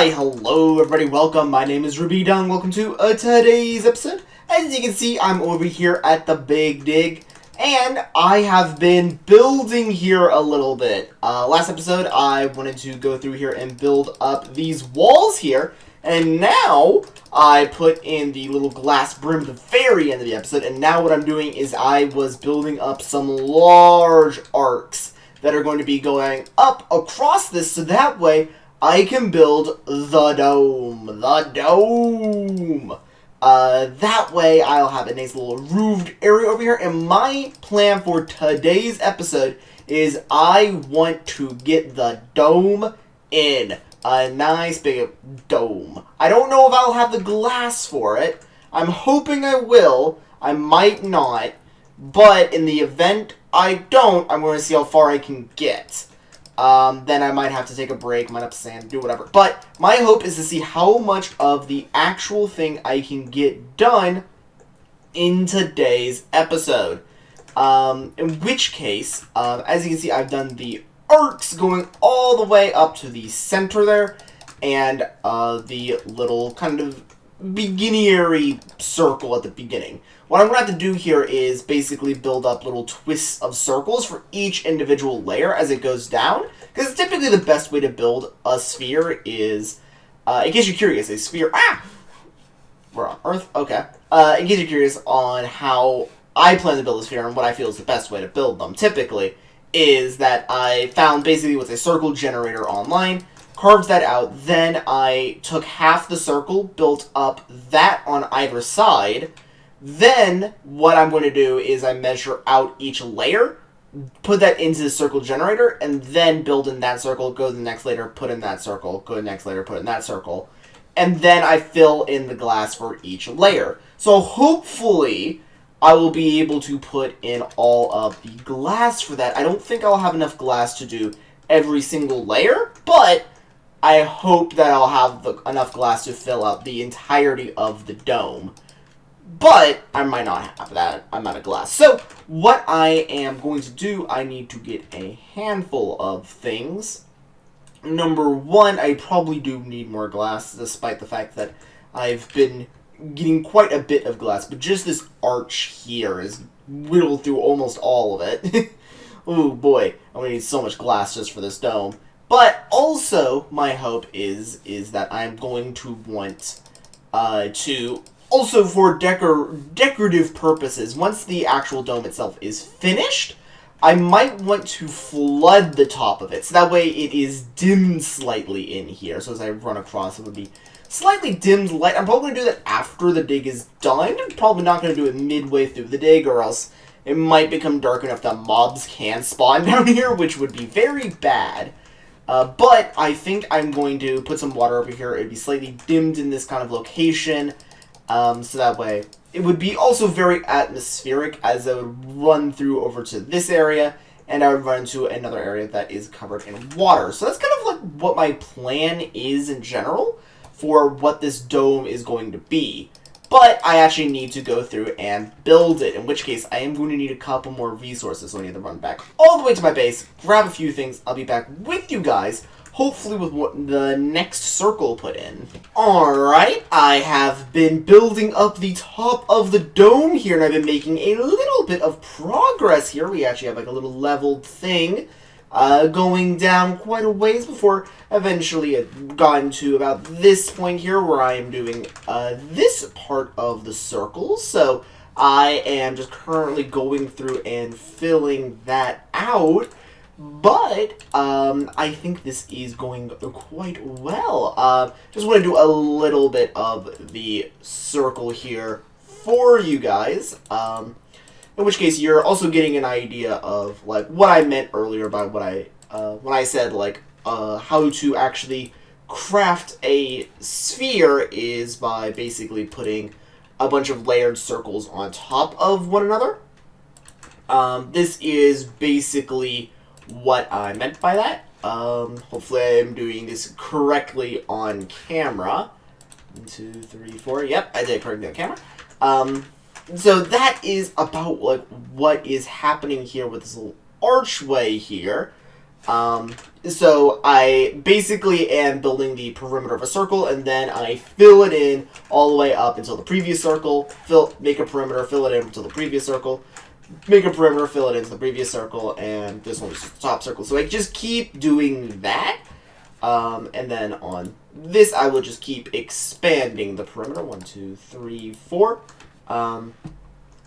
Why, hello everybody, welcome, my name is Rubydung, welcome to today's episode. As you can see, I'm over here at the Big Dig, and I have been building here a little bit. Last episode, I wanted to go through here and build up these walls here, and now I put in the little glass brim at the very end of the episode, and now what I'm doing is I was building up some large arcs that are going to be going up across this, so that way I can build the dome. That way I'll have a nice little roofed area over here. And my plan for today's episode is I want to get the dome in. A nice big dome. I don't know if I'll have the glass for it. I'm hoping I will. I might not. But in the event I don't, I'm going to see how far I can get. Then I might have to take a break, might have to sand, do whatever. But my hope is to see how much of the actual thing I can get done in today's episode. In which case, as you can see, I've done the arcs going all the way up to the center there, and the little kind of beginnery circle at the beginning. What I'm going to have to do here is basically build up little twists of circles for each individual layer as it goes down. Because typically the best way to build a sphere is, in case you're curious, a sphere... We're on Earth? Okay. In case you're curious on how I plan to build a sphere and what I feel is the best way to build them, typically, is that I found basically with a circle generator online, carved that out, then I took half the circle, built up that on either side. Then, what I'm going to do is I measure out each layer, put that into the circle generator, and then build in that circle, go to the next layer, put in that circle, go to the next layer, put in that circle. And then I fill in the glass for each layer. So hopefully, I will be able to put in all of the glass for that. I don't think I'll have enough glass to do every single layer, but I hope that I'll have enough glass to fill out the entirety of the dome. But I might not have that. I'm out of glass. So what I am going to do, I need to get a handful of things. Number one, I probably do need more glass, despite the fact that I've been getting quite a bit of glass. But just this arch here is whittled through almost all of it. Oh boy, I'm going to need so much glass just for this dome. But also, my hope is that I'm going to want to... Also, for decorative purposes, once the actual dome itself is finished, I might want to flood the top of it. So that way it is dimmed slightly in here. So as I run across, it would be slightly dimmed light. I'm probably going to do that after the dig is done. I'm probably not going to do it midway through the dig, or else it might become dark enough that mobs can spawn down here, which would be very bad. But I think I'm going to put some water over here. It would be slightly dimmed in this kind of location. So that way, it would be also very atmospheric as I would run through over to this area, and I would run to another area that is covered in water. So that's kind of like what my plan is in general for what this dome is going to be. But I actually need to go through and build it, in which case I am going to need a couple more resources, so I need to run back all the way to my base, grab a few things. I'll be back with you guys, hopefully with what the next circle put in. Alright, I have been building up the top of the dome here, and I've been making a little bit of progress here. We actually have like a little leveled thing going down quite a ways before eventually it gotten to about this point here where I am doing this part of the circle. So I am just currently going through and filling that out. But, I think this is going quite well. Just want to do a little bit of the circle here for you guys. In which case, you're also getting an idea of, like, what I meant earlier by what when I said, like, how to actually craft a sphere is by basically putting a bunch of layered circles on top of one another. This is basically what I meant by that. Hopefully I'm doing this correctly on camera. 1, 2, 3, 4. Yep, I did correctly on camera. So that is about like what is happening here with this little archway here. So I basically am building the perimeter of a circle, and then I fill it in all the way up until the previous circle, make a perimeter, fill it in until the previous circle, make a perimeter, fill it into the previous circle, and this one is just the top circle. So I just keep doing that, and then on this I will just keep expanding the perimeter. 1, 2, 3, 4.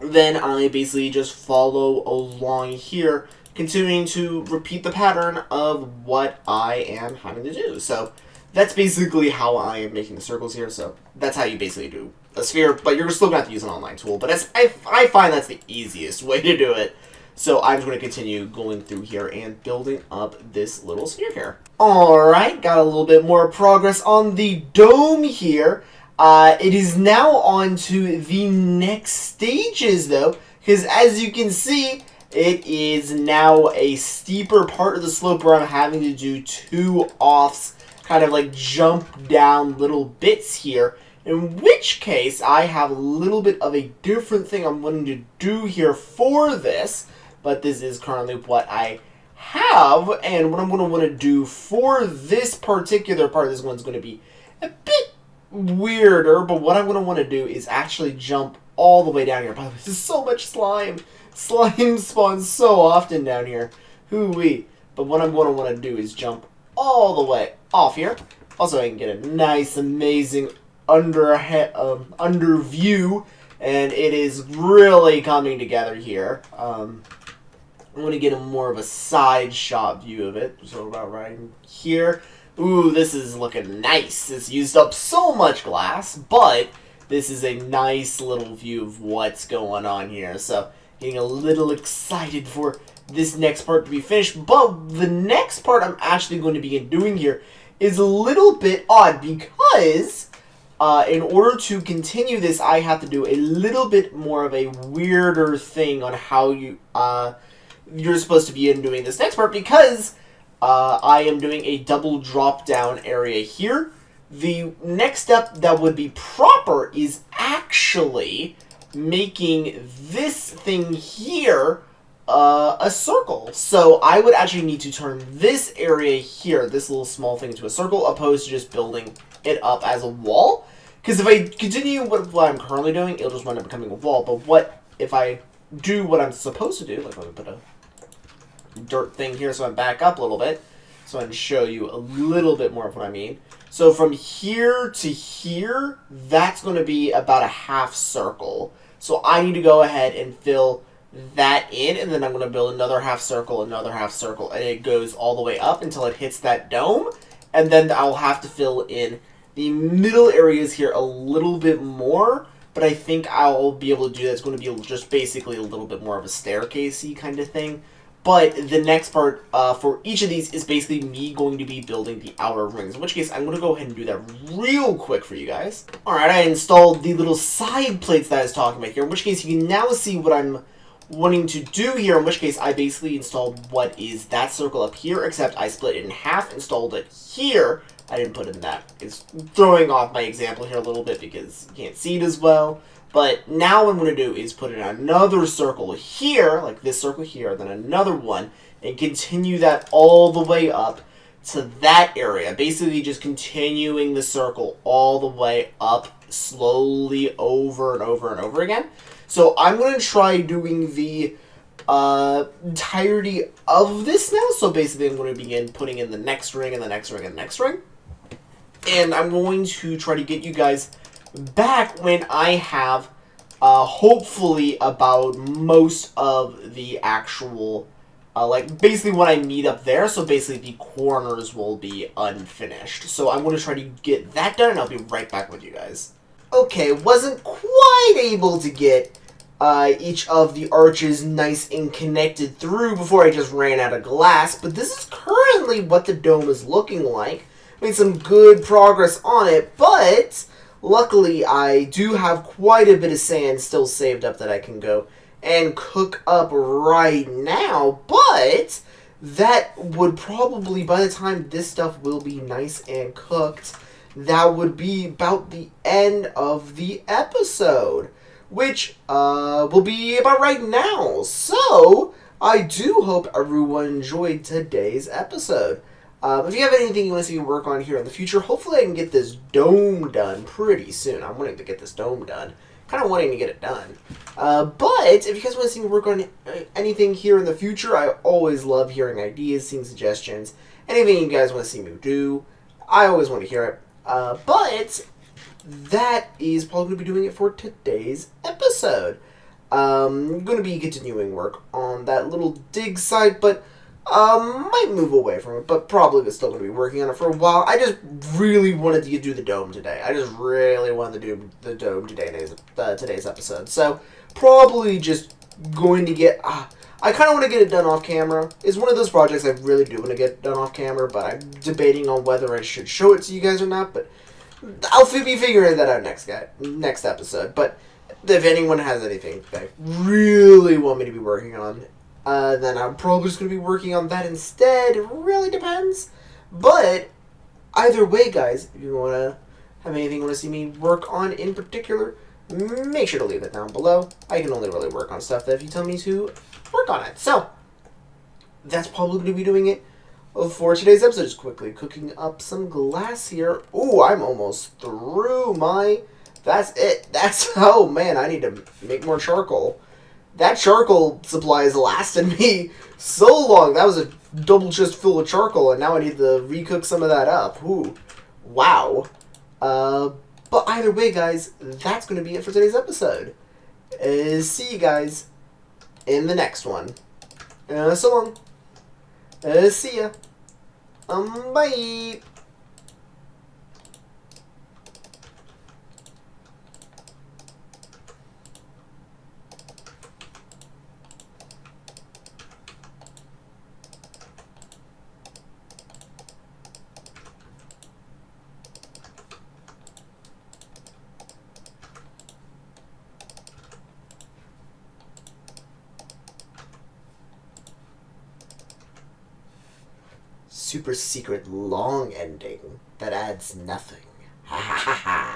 Then I basically just follow along here, continuing to repeat the pattern of what I am having to do. So that's basically how I am making the circles here. So that's how you basically do a sphere, but you're still going to have to use an online tool. But I find that's the easiest way to do it. So I'm just going to continue going through here and building up this little sphere here. Alright, got a little bit more progress on the dome here. It is now on to the next stages, though, because as you can see, it is now a steeper part of the slope where I'm having to do 2 offs, kind of like jump down little bits here, in which case I have a little bit of a different thing I'm wanting to do here for this, but this is currently what I have, and what I'm going to want to do for this particular part, this one's going to be a bit weirder, but what I'm going to want to do is actually jump all the way down here. By the way, there's so much slime. Slime spawns so often down here. Hoo-wee. But what I'm going to want to do is jump all the way off here. Also, I can get a nice, amazing under view, and it is really coming together here. I'm going to get a more of a side shot view of it. So about right here. Ooh, this is looking nice. It's used up so much glass, but this is a nice little view of what's going on here. So getting a little excited for this next part to be finished. But the next part I'm actually going to begin doing here is a little bit odd because in order to continue this, I have to do a little bit more of a weirder thing on how you're supposed to be doing this next part, because I am doing a double drop down area here. The next step that would be proper is actually making this thing here a circle. So I would actually need to turn this area here, this little small thing, into a circle, opposed to just building it up as a wall. Because if I continue what I'm currently doing, it'll just wind up becoming a wall. But what if I do what I'm supposed to do? Like, let me put a dirt thing here so I back up a little bit, so I can show you a little bit more of what I mean. So from here to here, that's going to be about a half circle. So I need to go ahead and fill that in, and then I'm going to build another half circle, and it goes all the way up until it hits that dome, and then I'll have to fill in the middle areas here a little bit more, but I think I'll be able to do that. It's going to be just basically a little bit more of a staircasey kind of thing. But the next part for each of these is basically me going to be building the outer rings, in which case I'm going to go ahead and do that real quick for you guys. Alright, I installed the little side plates that I was talking about here, in which case you can now see what I'm wanting to do here, in which case I basically installed what is that circle up here, except I split it in half, installed it here. I didn't put it in that. It's throwing off my example here a little bit because you can't see it as well. But now what I'm going to do is put in another circle here, like this circle here, then another one, and continue that all the way up to that area. Basically just continuing the circle all the way up slowly over and over and over again. So I'm going to try doing the entirety of this now. So basically I'm going to begin putting in the next ring and the next ring and the next ring. And I'm going to try to get you guys back when I have hopefully about most of the actual like basically when I meet up there. So basically the corners will be unfinished. So I'm going to try to get that done, and I'll be right back with you guys. Okay, wasn't quite able to get each of the arches nice and connected through before I just ran out of glass, but this is currently what the dome is looking like. Made some good progress on it, but luckily I do have quite a bit of sand still saved up that I can go and cook up right now, but that would probably, by the time this stuff will be nice and cooked, that would be about the end of the episode, which will be about right now. So I do hope everyone enjoyed today's episode. If you have anything you want to see me work on here in the future, hopefully I can get this dome done pretty soon. I'm wanting to get this dome done. Kind of wanting to get it done. But if you guys want to see me work on anything here in the future, I always love hearing ideas, seeing suggestions. Anything you guys want to see me do, I always want to hear it. But that is probably going to be doing it for today's episode. I'm going to be continuing work on that little dig site, but might move away from it, but probably still going to be working on it for a while. I just really wanted to do the dome today. I just really wanted to do the dome today's episode. So, probably just going to get... I kind of want to get it done off camera. It's one of those projects I really do want to get done off camera, but I'm debating on whether I should show it to you guys or not, but I'll be figuring that out next episode. But if anyone has anything they really want me to be working on, then I'm probably just going to be working on that instead. It really depends. But either way, guys, if you want to have anything you want to see me work on in particular, make sure to leave it down below. I can only really work on stuff that if you tell me to work on it. So, that's probably going to be doing it for today's episode. Just quickly cooking up some glass here. Ooh, I'm almost through my... That's it. Oh man, I need to make more charcoal. That charcoal supply has lasted me so long. That was a double chest full of charcoal, and now I need to recook some of that up. Ooh, wow. But either way, guys, that's going to be it for today's episode. See you guys in the next one. So long. See ya. Bye. Super secret long ending that adds nothing. Ha ha ha ha.